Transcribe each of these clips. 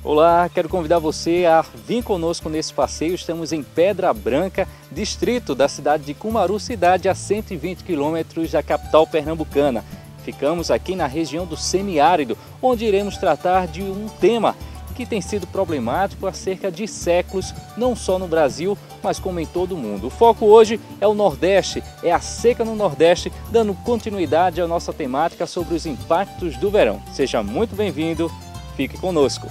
Olá, quero convidar você a vir conosco nesse passeio. Estamos em Pedra Branca, distrito da cidade de Cumaru, cidade a 120 quilômetros da capital pernambucana. Ficamos aqui na região do semiárido, onde iremos tratar de um tema que tem sido problemático há cerca de séculos, não só no Brasil, mas como em todo o mundo. O foco hoje é o Nordeste, é a seca no Nordeste, dando continuidade à nossa temática sobre os impactos do verão. Seja muito bem-vindo, fique conosco.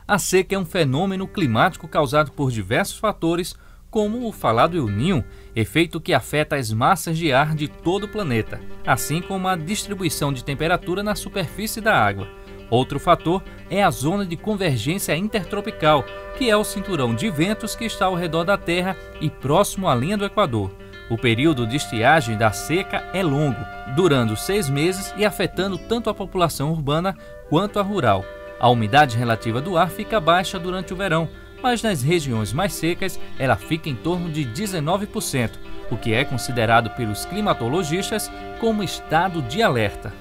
A seca é um fenômeno climático causado por diversos fatores, como o falado El Niño, efeito que afeta as massas de ar de todo o planeta, assim como a distribuição de temperatura na superfície da água. Outro fator é a zona de convergência intertropical, que é o cinturão de ventos que está ao redor da Terra e próximo à linha do Equador. O período de estiagem da seca é longo, durando 6 meses e afetando tanto a população urbana quanto a rural. A umidade relativa do ar fica baixa durante o verão, mas nas regiões mais secas ela fica em torno de 19%, o que é considerado pelos climatologistas como estado de alerta.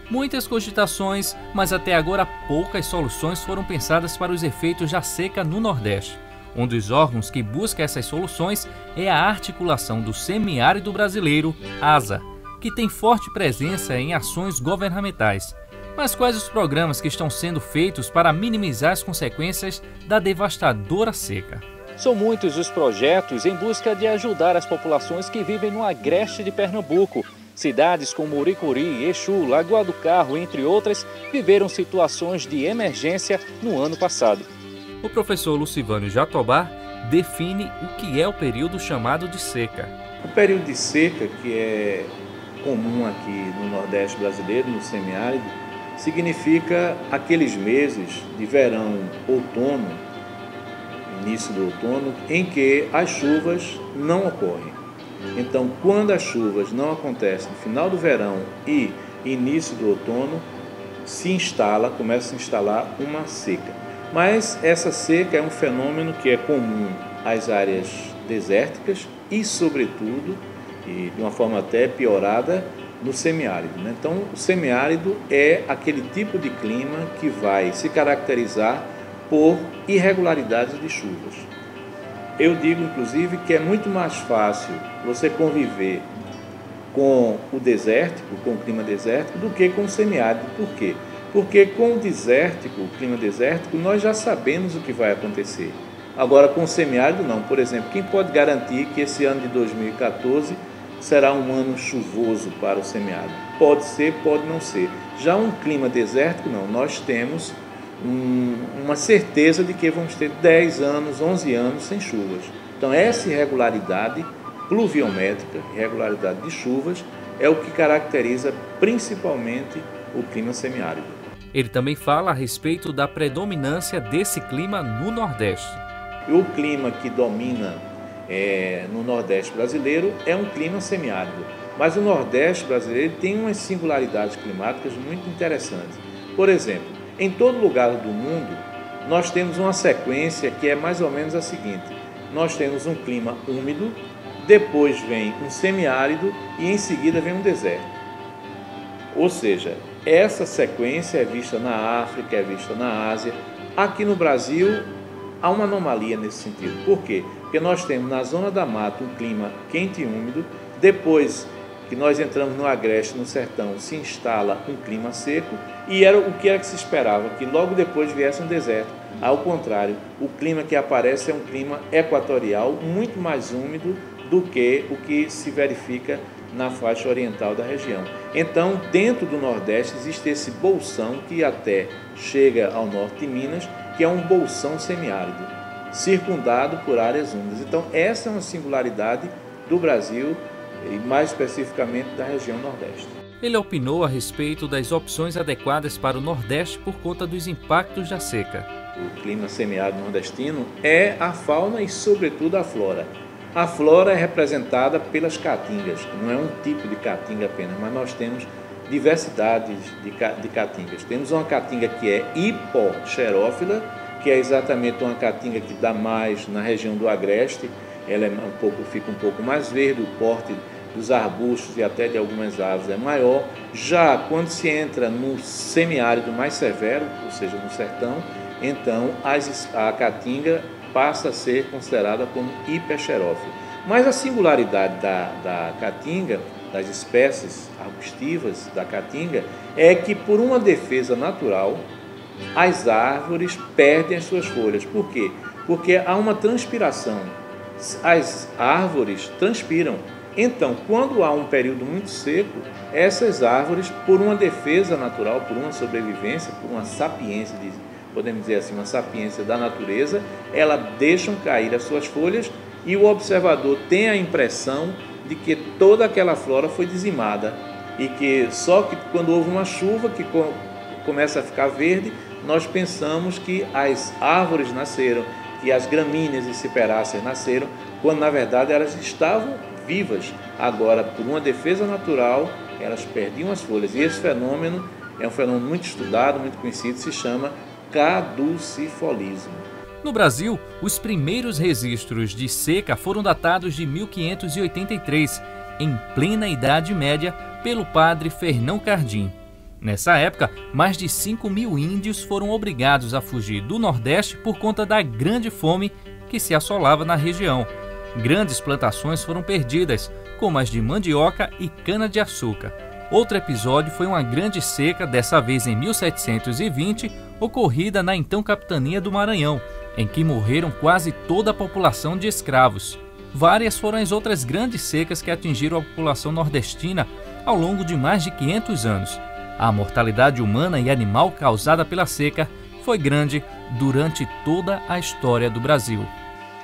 Muitas cogitações, mas até agora poucas soluções foram pensadas para os efeitos da seca no Nordeste. Um dos órgãos que busca essas soluções é a Articulação do Semiárido Brasileiro, ASA, que tem forte presença em ações governamentais. Mas quais os programas que estão sendo feitos para minimizar as consequências da devastadora seca? São muitos os projetos em busca de ajudar as populações que vivem no agreste de Pernambuco. Cidades como Muricuri, Exu, Lagoa do Carro, entre outras, viveram situações de emergência no ano passado. O professor Lucivânio Jatobá define o que é o período chamado de seca. O período de seca, que é comum aqui no Nordeste brasileiro, no semiárido, significa aqueles meses de verão, outono, início do outono, em que as chuvas não ocorrem. Então, quando as chuvas não acontecem no final do verão e início do outono, começa a se instalar uma seca. Mas essa seca é um fenômeno que é comum às áreas desérticas e, sobretudo, e de uma forma até piorada, no semiárido. Então, o semiárido é aquele tipo de clima que vai se caracterizar por irregularidades de chuvas. Eu digo, inclusive, que é muito mais fácil você conviver com o desértico, com o clima desértico, do que com o semiárido. Por quê? Porque com o desértico, o clima desértico, nós já sabemos o que vai acontecer. Agora, com o semiárido, não. Por exemplo, quem pode garantir que esse ano de 2014 será um ano chuvoso para o semiárido? Pode ser, pode não ser. Já um clima desértico, não. Nós temos uma certeza de que vamos ter 10 anos, 11 anos sem chuvas. Então, essa irregularidade pluviométrica, irregularidade de chuvas, é o que caracteriza principalmente o clima semiárido. Ele também fala a respeito da predominância desse clima no Nordeste. O clima que domina no Nordeste brasileiro é um clima semiárido, mas o Nordeste brasileiro tem umas singularidades climáticas muito interessantes. Por exemplo, em todo lugar do mundo, nós temos uma sequência que é mais ou menos a seguinte: nós temos um clima úmido, depois vem um semiárido e em seguida vem um deserto. Ou seja, essa sequência é vista na África, é vista na Ásia. Aqui no Brasil há uma anomalia nesse sentido. Por quê? Porque nós temos na zona da mata um clima quente e úmido, depois que nós entramos no agreste, no sertão, se instala um clima seco, e era o que era que se esperava, que logo depois viesse um deserto. Ao contrário, o clima que aparece é um clima equatorial, muito mais úmido do que o que se verifica na faixa oriental da região. Então, dentro do Nordeste existe esse bolsão que até chega ao norte de Minas, que é um bolsão semiárido, circundado por áreas úmidas. Então, essa é uma singularidade do Brasil e mais especificamente da região Nordeste. Ele opinou a respeito das opções adequadas para o Nordeste por conta dos impactos da seca. O clima semiárido nordestino é a fauna e, sobretudo, a flora. A flora é representada pelas caatingas, não é um tipo de caatinga apenas, mas nós temos diversidades de caatingas. Temos uma caatinga que é hipoxerófila, que é exatamente uma caatinga que dá mais na região do agreste, ela fica um pouco mais verde, o porte dos arbustos e até de algumas árvores é maior. Já quando se entra no semiárido mais severo, ou seja, no sertão, então a caatinga passa a ser considerada como hiperxerófila. Mas a singularidade da caatinga, das espécies arbustivas da caatinga, é que por uma defesa natural, as árvores perdem as suas folhas. Por quê? Porque há uma transpiração. As árvores transpiram. Então, quando há um período muito seco, essas árvores, por uma defesa natural, por uma sobrevivência, por uma sapiência, podemos dizer assim, uma sapiência da natureza, elas deixam cair as suas folhas e o observador tem a impressão de que toda aquela flora foi dizimada e que só que quando houve uma chuva que começa a ficar verde, nós pensamos que as árvores nasceram, que as gramíneas e ciperáceas nasceram, quando na verdade elas estavam vivas. Agora, por uma defesa natural, elas perdiam as folhas. E esse fenômeno é um fenômeno muito estudado, muito conhecido, se chama caducifolismo. No Brasil, os primeiros registros de seca foram datados de 1583, em plena Idade Média, pelo padre Fernão Cardim. Nessa época, mais de 5.000 índios foram obrigados a fugir do Nordeste por conta da grande fome que se assolava na região. Grandes plantações foram perdidas, como as de mandioca e cana-de-açúcar. Outro episódio foi uma grande seca, dessa vez em 1720, ocorrida na então capitania do Maranhão, em que morreram quase toda a população de escravos. Várias foram as outras grandes secas que atingiram a população nordestina ao longo de mais de 500 anos. A mortalidade humana e animal causada pela seca foi grande durante toda a história do Brasil.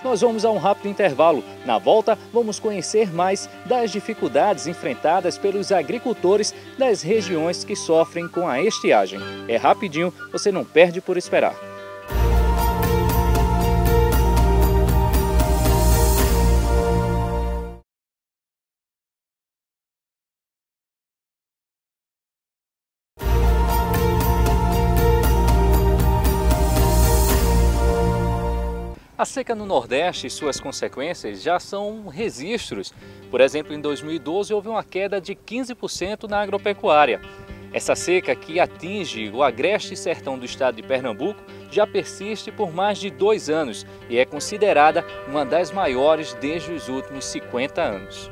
Nós vamos a um rápido intervalo. Na volta, vamos conhecer mais das dificuldades enfrentadas pelos agricultores das regiões que sofrem com a estiagem. É rapidinho, você não perde por esperar. A seca no Nordeste e suas consequências já são registros. Por exemplo, em 2012 houve uma queda de 15% na agropecuária. Essa seca, que atinge o agreste sertão do estado de Pernambuco, já persiste por mais de 2 anos e é considerada uma das maiores desde os últimos 50 anos.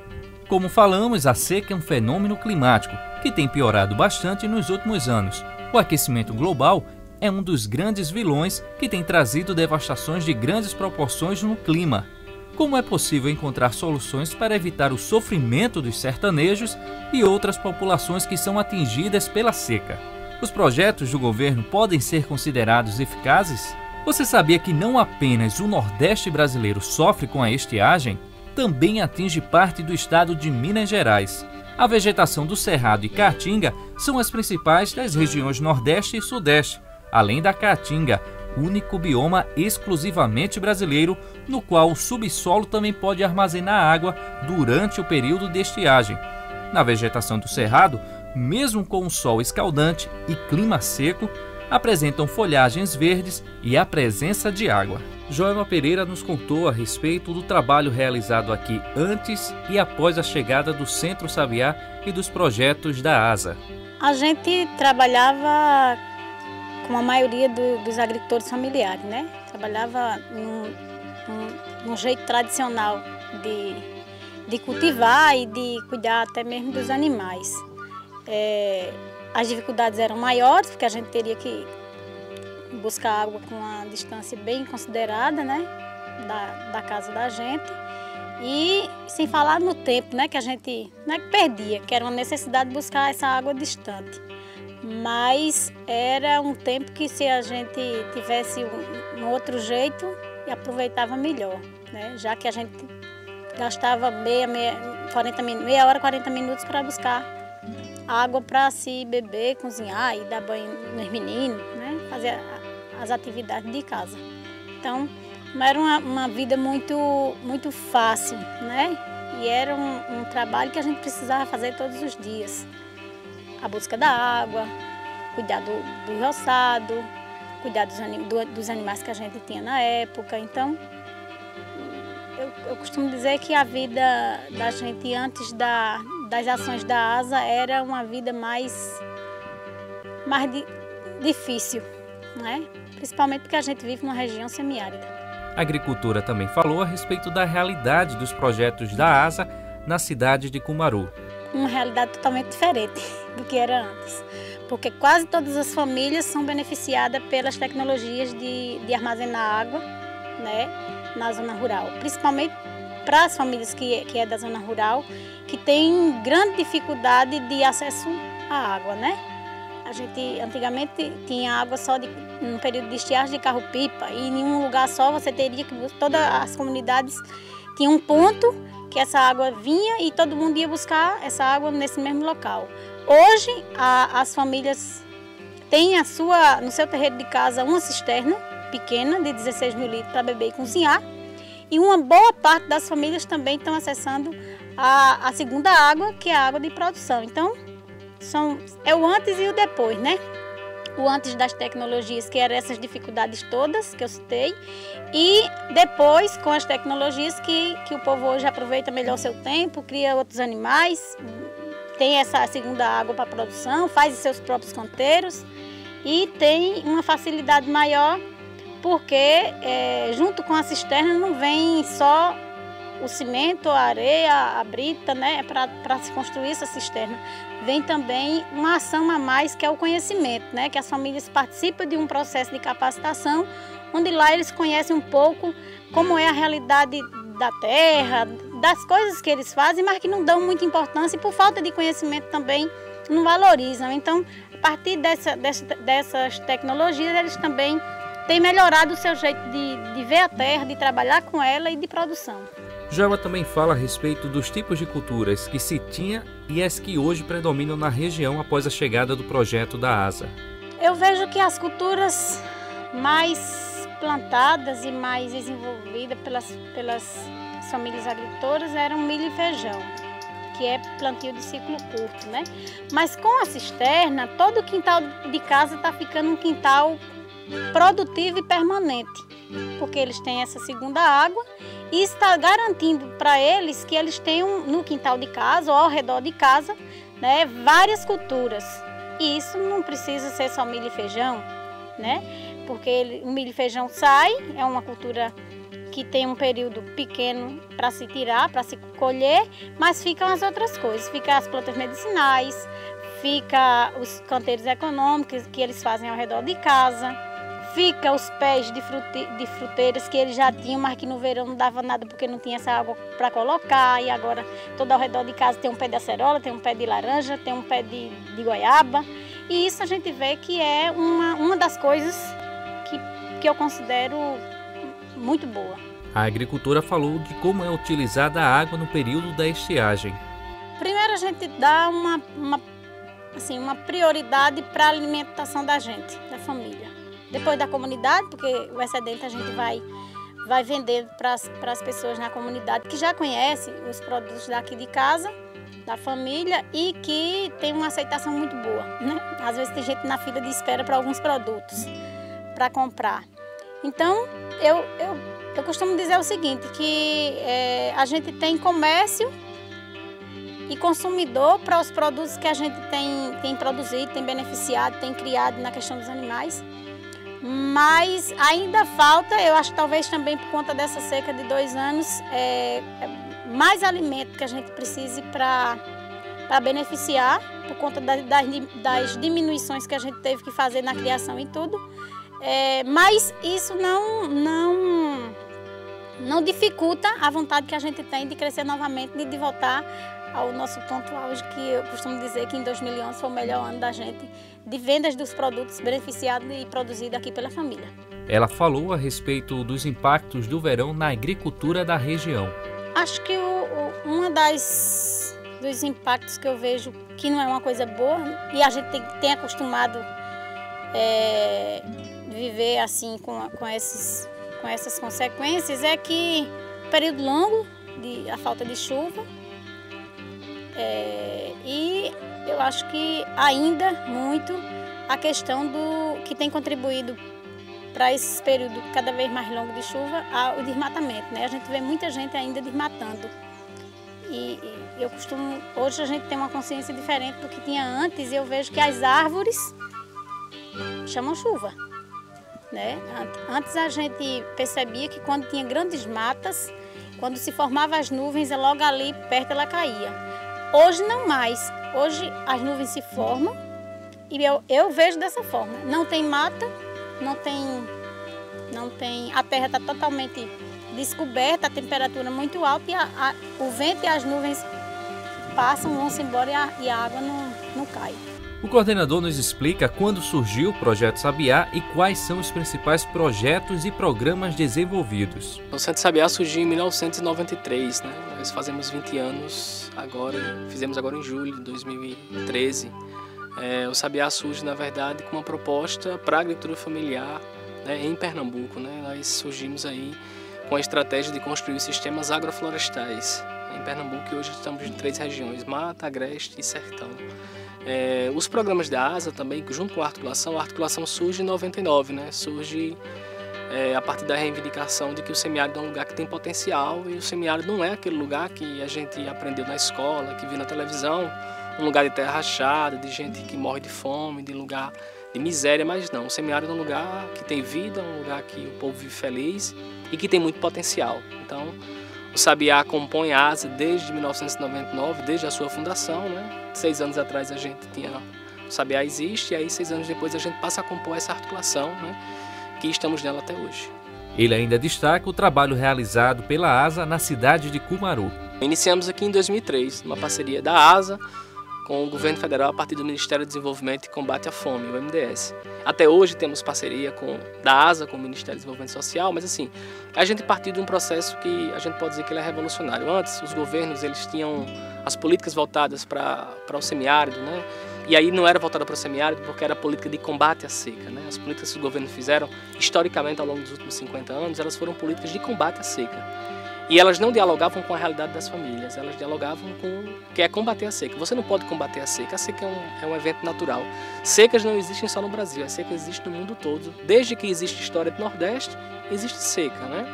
Como falamos, a seca é um fenômeno climático que tem piorado bastante nos últimos anos. O aquecimento global é um dos grandes vilões que tem trazido devastações de grandes proporções no clima. Como é possível encontrar soluções para evitar o sofrimento dos sertanejos e outras populações que são atingidas pela seca? Os projetos do governo podem ser considerados eficazes? Você sabia que não apenas o Nordeste brasileiro sofre com a estiagem? Também atinge parte do estado de Minas Gerais. A vegetação do Cerrado e Caatinga são as principais das regiões Nordeste e Sudeste, além da Caatinga, único bioma exclusivamente brasileiro, no qual o subsolo também pode armazenar água durante o período de estiagem. Na vegetação do Cerrado, mesmo com o sol escaldante e clima seco, apresentam folhagens verdes e a presença de água. Joelma Pereira nos contou a respeito do trabalho realizado aqui antes e após a chegada do Centro Sabiá e dos projetos da ASA. A gente trabalhava com a maioria dos agricultores familiares, né? Trabalhava num jeito tradicional de cultivar e de cuidar até mesmo dos animais. As dificuldades eram maiores, porque a gente teria que buscar água com uma distância bem considerada, né? Da casa da gente. E sem falar no tempo, né? Que a gente não é que perdia, que era uma necessidade de buscar essa água distante. Mas era um tempo que, se a gente tivesse um outro jeito, aproveitava melhor, né? Já que a gente gastava meia hora, 40 minutos para buscar água para se beber, cozinhar e dar banho nos meninos, né? Fazer as atividades de casa. Então, não era uma vida muito fácil, né? E era um trabalho que a gente precisava fazer todos os dias. A busca da água, cuidar do roçado, cuidar dos animais que a gente tinha na época. Então, eu eu costumo dizer que a vida da gente antes das ações da ASA era uma vida mais difícil, né? Principalmente porque a gente vive numa região semiárida. A agricultura também falou a respeito da realidade dos projetos da ASA na cidade de Cumaru. Uma realidade totalmente diferente do que era antes, porque quase todas as famílias são beneficiadas pelas tecnologias de armazenar água, né, na zona rural, principalmente para as famílias que é da zona rural, que tem grande dificuldade de acesso à água, né? A gente antigamente tinha água só no período de estiagem de carro-pipa, e em um lugar só você teria que todas as comunidades tinham um ponto que essa água vinha e todo mundo ia buscar essa água nesse mesmo local. Hoje as famílias têm no seu terreiro de casa uma cisterna pequena de 16 mil litros para beber e cozinhar, e uma boa parte das famílias também estão acessando a segunda água, que é a água de produção. Então é o antes e o depois, né? O antes das tecnologias, que eram essas dificuldades todas que eu citei, e depois com as tecnologias que o povo hoje aproveita melhor o seu tempo, cria outros animais, tem essa segunda água para produção, faz os seus próprios canteiros e tem uma facilidade maior, porque junto com a cisterna não vem só o cimento, a areia, a brita, né, para se construir essa cisterna. Vem também uma ação a mais, que é o conhecimento, né, que as famílias participam de um processo de capacitação, onde lá eles conhecem um pouco como é a realidade da terra, das coisas que eles fazem, mas que não dão muita importância e por falta de conhecimento também não valorizam. Então, a partir dessas tecnologias, eles também têm melhorado o seu jeito de ver a terra, de trabalhar com ela e de produção. Joelma também fala a respeito dos tipos de culturas que se tinha e as que hoje predominam na região após a chegada do projeto da ASA. Eu vejo que as culturas mais plantadas e mais desenvolvidas pelas famílias agricultoras eram milho e feijão, que é plantio de ciclo curto, né? Mas com a cisterna, todo o quintal de casa está ficando um quintal produtivo e permanente, porque eles têm essa segunda água e está garantindo para eles que eles tenham no quintal de casa ou ao redor de casa, né, várias culturas. E isso não precisa ser só milho e feijão, né? Porque o milho e feijão sai, é uma cultura que tem um período pequeno para se tirar, para se colher, mas ficam as outras coisas, ficam as plantas medicinais, fica os canteiros econômicos que eles fazem ao redor de casa, fica os pés de fruteiras que eles já tinham, mas que no verão não dava nada porque não tinha essa água para colocar, e agora todo ao redor de casa tem um pé de acerola, tem um pé de laranja, tem um pé de goiaba, e isso a gente vê que é uma das coisas que eu considero muito boa. A agricultura falou de como é utilizada a água no período da estiagem. Primeiro a gente dá uma prioridade para a alimentação da gente, da família. Depois da comunidade, porque o excedente a gente vai vendendo para as pessoas na comunidade que já conhecem os produtos daqui de casa, da família, e que tem uma aceitação muito boa, né? Às vezes tem gente na fila de espera para alguns produtos para comprar. Então, eu costumo dizer o seguinte, que a gente tem comércio e consumidor para os produtos que a gente tem produzido, tem beneficiado, tem criado na questão dos animais. Mas ainda falta, eu acho que talvez também por conta dessa seca de 2 anos, mais alimento que a gente precise para beneficiar, por conta das diminuições que a gente teve que fazer na criação e tudo. Mas isso não dificulta a vontade que a gente tem de crescer novamente, de voltar ao nosso ponto auge, que eu costumo dizer que em 2011 foi o melhor ano da gente de vendas dos produtos beneficiados e produzidos aqui pela família. Ela falou a respeito dos impactos do verão na agricultura da região. Acho que um dos impactos que eu vejo que não é uma coisa boa, e a gente tem acostumado viver assim com essas consequências, é que período longo a falta de chuva, e eu acho que ainda muito a questão do que tem contribuído para esse período cada vez mais longo de chuva, o desmatamento, né? A gente vê muita gente ainda desmatando. E hoje a gente tem uma consciência diferente do que tinha antes, e eu vejo que as árvores chamam chuva, né? Antes a gente percebia que quando tinha grandes matas, quando se formavam as nuvens, logo ali perto ela caía. Hoje não mais. Hoje as nuvens se formam e eu vejo dessa forma. Não tem mata, não tem, a terra está totalmente descoberta, a temperatura muito alta, e o vento e as nuvens passam, vão-se embora e a água não cai. O coordenador nos explica quando surgiu o Projeto Sabiá e quais são os principais projetos e programas desenvolvidos. O Centro Sabiá surgiu em 1993, né? Nós fazemos 20 anos agora, fizemos agora em julho de 2013. O Sabiá surge, na verdade, com uma proposta para a agricultura familiar, né, em Pernambuco, né? Nós surgimos aí com a estratégia de construir sistemas agroflorestais em Pernambuco, e hoje estamos em 3 regiões: Mata, Agreste e Sertão. Os programas da ASA também, junto com a articulação surge em 99, né? Surge a partir da reivindicação de que o semiárido é um lugar que tem potencial, e o semiárido não é aquele lugar que a gente aprendeu na escola, que viu na televisão, um lugar de terra rachada, de gente que morre de fome, de lugar de miséria, mas não. O semiárido é um lugar que tem vida, um lugar que o povo vive feliz e que tem muito potencial. Então, o Sabiá compõe a ASA desde 1999, desde a sua fundação, né? 6 anos atrás a gente tinha... O Sabiá existe, e aí 6 anos depois a gente passa a compor essa articulação, né? Que estamos nela até hoje. Ele ainda destaca o trabalho realizado pela ASA na cidade de Cumaru. Iniciamos aqui em 2003, uma parceria da ASA com o governo federal a partir do Ministério do Desenvolvimento e Combate à Fome, o MDS. Até hoje temos parceria da ASA com o Ministério do Desenvolvimento Social, mas assim, a gente partiu de um processo que a gente pode dizer que ele é revolucionário. Antes, os governos eles tinham as políticas voltadas para o semiárido, né? E aí não era voltada para o semiárido porque era a política de combate à seca, né? As políticas que os governos fizeram, historicamente, ao longo dos últimos 50 anos, elas foram políticas de combate à seca. E elas não dialogavam com a realidade das famílias, elas dialogavam com o que é combater a seca. Você não pode combater a seca é um evento natural. Secas não existem só no Brasil, a seca existe no mundo todo. Desde que existe história do Nordeste, existe seca, né?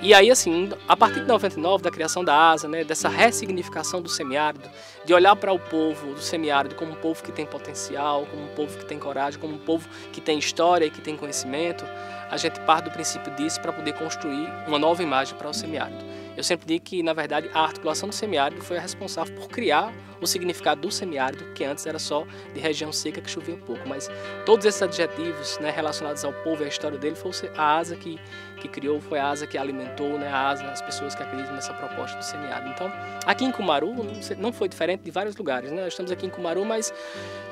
E aí, assim, a partir de 99, da criação da ASA, né, dessa ressignificação do semiárido, de olhar para o povo do semiárido como um povo que tem potencial, como um povo que tem coragem, como um povo que tem história e que tem conhecimento, a gente parte do princípio disso para poder construir uma nova imagem para o semiárido. Eu sempre digo que, na verdade, a articulação do semiárido foi a responsável por criar o significado do semiárido, que antes era só de região seca que chovia pouco. Mas todos esses adjetivos, né, relacionados ao povo e à história dele, foi a ASA que criou, foi a ASA que alimentou, né, a ASA, as pessoas que acreditam nessa proposta do semiárido. Então, aqui em Cumaru não foi diferente de vários lugares, né? Nós estamos aqui em Cumaru, mas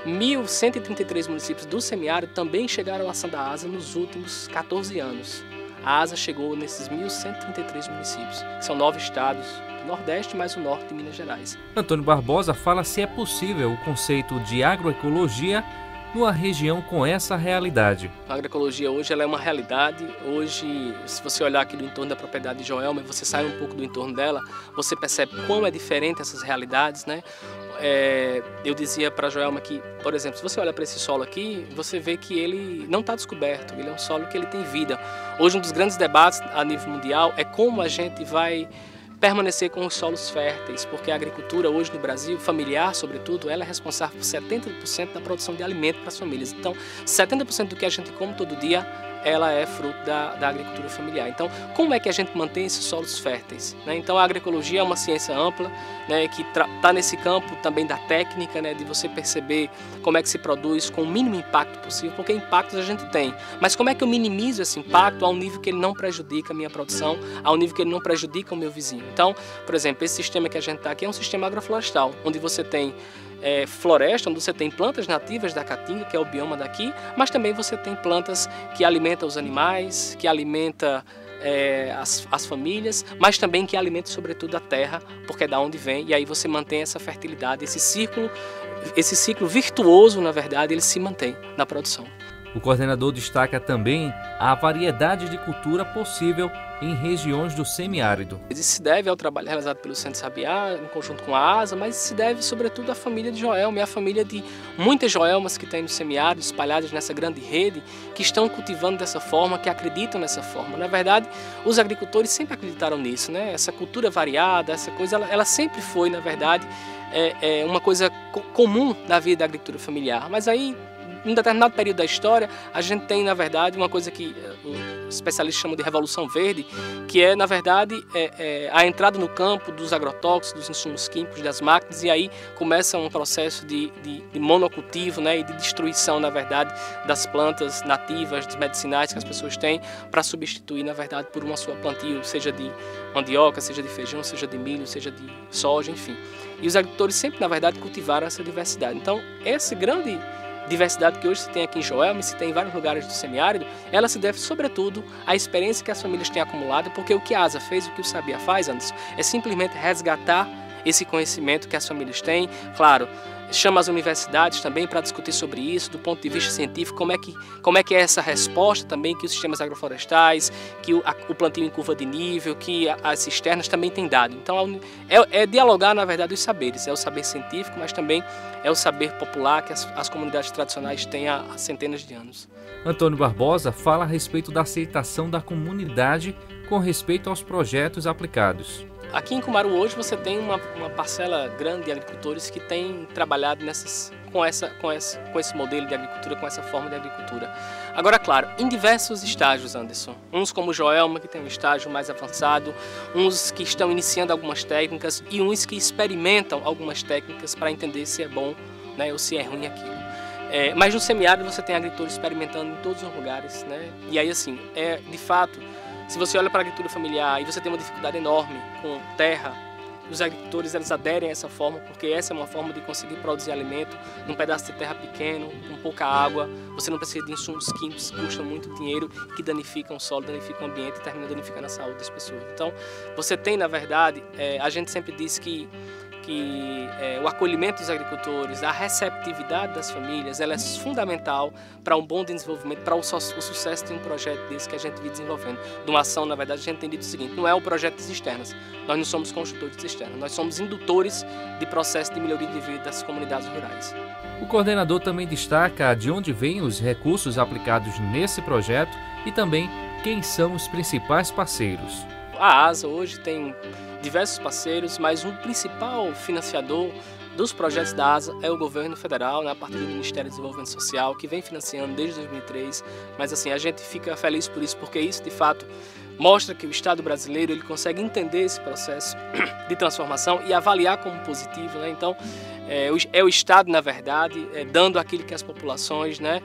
1.133 municípios do semiárido também chegaram à ação da ASA nos últimos 14 anos. A ASA chegou nesses 1.133 municípios, que são 9 estados do Nordeste, mais o norte de Minas Gerais. Antônio Barbosa fala se é possível o conceito de agroecologia numa região com essa realidade. A agroecologia hoje ela é uma realidade. Hoje, se você olhar aqui do entorno da propriedade de Joelma e você sai um pouco do entorno dela, você percebe como é diferente essas realidades, né? Eu dizia para Joelma que, por exemplo, se você olha para esse solo aqui, você vê que ele não está descoberto, ele é um solo que ele tem vida. Hoje um dos grandes debates a nível mundial é como a gente vai permanecer com os solos férteis, porque a agricultura hoje no Brasil, familiar sobretudo, ela é responsável por 70% da produção de alimento para as famílias. Então, 70% do que a gente come todo dia, ela é fruto da agricultura familiar. Então, como é que a gente mantém esses solos férteis, né? Então, a agroecologia é uma ciência ampla, né, que está nesse campo também da técnica, né, de você perceber como é que se produz com o mínimo impacto possível, porque impactos a gente tem. Mas como é que eu minimizo esse impacto ao nível que ele não prejudica a minha produção, ao nível que ele não prejudica o meu vizinho? Então, por exemplo, esse sistema que a gente está aqui é um sistema agroflorestal, onde você tem floresta, onde você tem plantas nativas da caatinga, que é o bioma daqui, mas também você tem plantas que alimentam os animais, que alimentam as famílias, mas também que alimentam sobretudo a terra, porque é da onde vem, e aí você mantém essa fertilidade, esse ciclo virtuoso, na verdade, ele se mantém na produção. O coordenador destaca também a variedade de cultura possível em regiões do semiárido. Isso se deve ao trabalho realizado pelo Centro Sabiá, em conjunto com a ASA, mas se deve sobretudo à família de Joelma e à família de muitas Joelmas que tem no semiárido, espalhadas nessa grande rede, que estão cultivando dessa forma, que acreditam nessa forma. Na verdade, os agricultores sempre acreditaram nisso, né? Essa cultura variada, essa coisa, ela sempre foi, na verdade, uma coisa comum na vida da agricultura familiar. Mas aí, em um determinado período da história, a gente tem, na verdade, uma coisa que os especialistas chamam de Revolução Verde, que é, na verdade, a entrada no campo dos agrotóxicos, dos insumos químicos, das máquinas, e aí começa um processo de monocultivo, né, e de destruição, na verdade, das plantas nativas, dos medicinais que as pessoas têm, para substituir, na verdade, por uma sua plantio, seja de mandioca, seja de feijão, seja de milho, seja de soja, enfim. E os agricultores sempre, na verdade, cultivaram essa diversidade. Então, essa grande diversidade que hoje se tem aqui em Joelma e se tem em vários lugares do semiárido, ela se deve sobretudo à experiência que as famílias têm acumulado, porque o que a ASA fez, o que o Sabiá faz, Anderson, é simplesmente resgatar esse conhecimento que as famílias têm. Claro, chama as universidades também para discutir sobre isso, do ponto de vista científico, como é que é essa resposta também que os sistemas agroflorestais, que o plantio em curva de nível, que as cisternas também têm dado. Então é dialogar, na verdade, os saberes, é o saber científico, mas também é o saber popular que as comunidades tradicionais têm há centenas de anos. Antônio Barbosa fala a respeito da aceitação da comunidade com respeito aos projetos aplicados. Aqui em Cumaru hoje você tem uma parcela grande de agricultores que têm trabalhado com esse modelo de agricultura, com essa forma de agricultura. Agora, claro, em diversos estágios, Anderson. Uns como Joelma, que tem um estágio mais avançado, uns que estão iniciando algumas técnicas e uns que experimentam algumas técnicas para entender se é bom, né, ou se é ruim aquilo. Mas no semiárido você tem agricultores experimentando em todos os lugares, né? E aí, assim, de fato, se você olha para a agricultura familiar e você tem uma dificuldade enorme com terra, os agricultores eles aderem a essa forma, porque essa é uma forma de conseguir produzir alimento num pedaço de terra pequeno, com pouca água. Você não precisa de insumos químicos que custam muito dinheiro, que danificam o solo, danificam o ambiente e terminam danificando a saúde das pessoas. Então, você tem, na verdade, a gente sempre diz que o acolhimento dos agricultores, a receptividade das famílias, ela é fundamental para um bom desenvolvimento, para o sucesso de um projeto desse que a gente vem desenvolvendo. De uma ação, na verdade, a gente tem dito o seguinte: não é o projeto de cisternas, nós não somos construtores de cisternas, nós somos indutores de processo de melhoria de vida das comunidades rurais. O coordenador também destaca de onde vêm os recursos aplicados nesse projeto e também quem são os principais parceiros. A ASA hoje tem diversos parceiros, mas o principal financiador dos projetos da ASA é o governo federal, né, a partir do Ministério do Desenvolvimento Social, que vem financiando desde 2003. Mas assim, a gente fica feliz por isso, porque isso de fato mostra que o Estado brasileiro ele consegue entender esse processo de transformação e avaliar como positivo, né? Então é o Estado, na verdade, dando aquilo que as populações, né,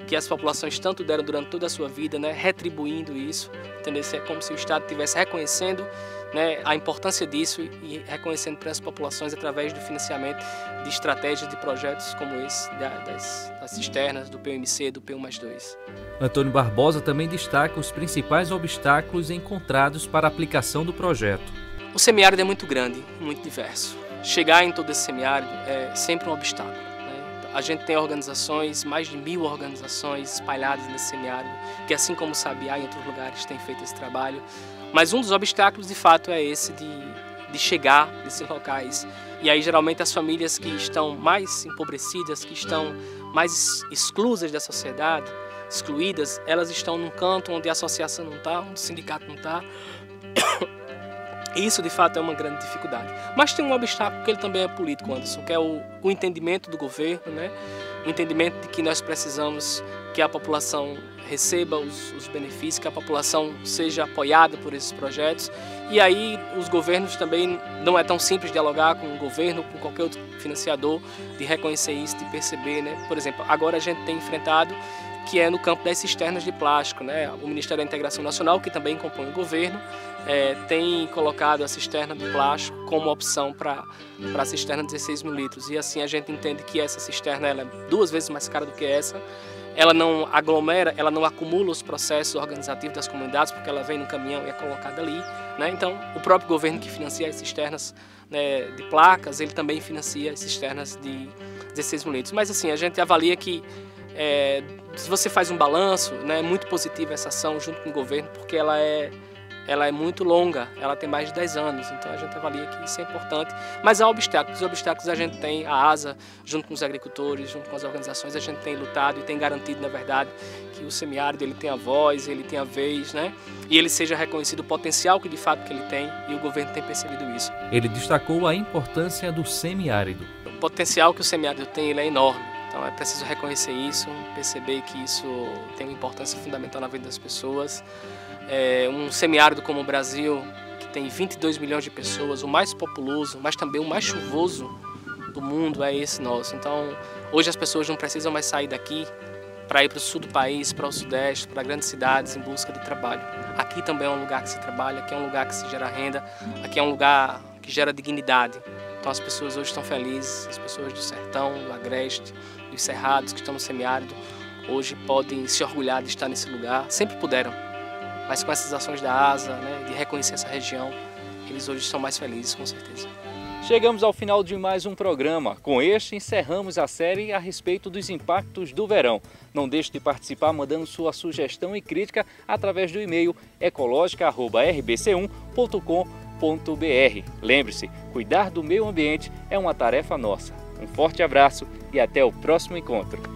que as populações tanto deram durante toda a sua vida, né, retribuindo isso, entendeu? É como se o Estado estivesse reconhecendo, né, a importância disso e reconhecendo para as populações através do financiamento de estratégias de projetos como esse, das cisternas, do PUMC, do PU+2. Antônio Barbosa também destaca os principais obstáculos encontrados para a aplicação do projeto. O semiárido é muito grande, muito diverso. Chegar em todo esse semiárido é sempre um obstáculo. A gente tem organizações, mais de 1000 organizações espalhadas nesse semiárido, que assim como o Sabiá em outros lugares tem feito esse trabalho. Mas um dos obstáculos, de fato, é esse de chegar nesses locais. E aí, geralmente, as famílias que estão mais empobrecidas, que estão mais exclusas da sociedade, excluídas, elas estão num canto onde a associação não está, onde o sindicato não está. Isso, de fato, é uma grande dificuldade. Mas tem um obstáculo que ele também é político, Anderson, que é o entendimento do governo, né? O entendimento de que nós precisamos que a população receba os benefícios, que a população seja apoiada por esses projetos. E aí os governos também, não é tão simples dialogar com o governo, com qualquer outro financiador, de reconhecer isso, de perceber, né? Por exemplo, agora a gente tem enfrentado que é no campo das cisternas de plástico, né? O Ministério da Integração Nacional, que também compõe o governo, tem colocado a cisterna de plástico como opção para a cisterna de 16 mil litros. E assim a gente entende que essa cisterna ela é 2 vezes mais cara do que essa. Ela não aglomera, ela não acumula os processos organizativos das comunidades, porque ela vem no caminhão e é colocada ali, né? Então, o próprio governo que financia as cisternas, né, de placas, ele também financia as cisternas de 16 mil litros. Mas assim, a gente avalia que se você faz um balanço, né, é muito positiva essa ação junto com o governo, porque ela é muito longa, ela tem mais de 10 anos, então a gente avalia que isso é importante. Mas há obstáculos, os obstáculos a gente tem, a ASA, junto com os agricultores, junto com as organizações, a gente tem lutado e tem garantido, na verdade, que o semiárido ele tenha voz, ele tenha vez, né? E ele seja reconhecido o potencial que de fato que ele tem, e o governo tem percebido isso. Ele destacou a importância do semiárido. O potencial que o semiárido tem, ele é enorme. Então é preciso reconhecer isso, perceber que isso tem uma importância fundamental na vida das pessoas. Um semiárido como o Brasil, que tem 22 milhões de pessoas, o mais populoso, mas também o mais chuvoso do mundo é esse nosso. Então hoje as pessoas não precisam mais sair daqui para ir para o sul do país, para o sudeste, para grandes cidades em busca de trabalho. Aqui também é um lugar que se trabalha, aqui é um lugar que se gera renda, aqui é um lugar que gera dignidade. Então as pessoas hoje estão felizes, as pessoas do sertão, do agreste, dos cerrados que estão no semiárido, hoje podem se orgulhar de estar nesse lugar, sempre puderam, mas com essas ações da ASA, né, de reconhecer essa região, eles hoje são mais felizes, com certeza. Chegamos ao final de mais um programa. Com este, encerramos a série a respeito dos impactos do verão. Não deixe de participar mandando sua sugestão e crítica através do e-mail ecologica@rbc1.com.br. Lembre-se, cuidar do meio ambiente é uma tarefa nossa. Um forte abraço e até o próximo encontro.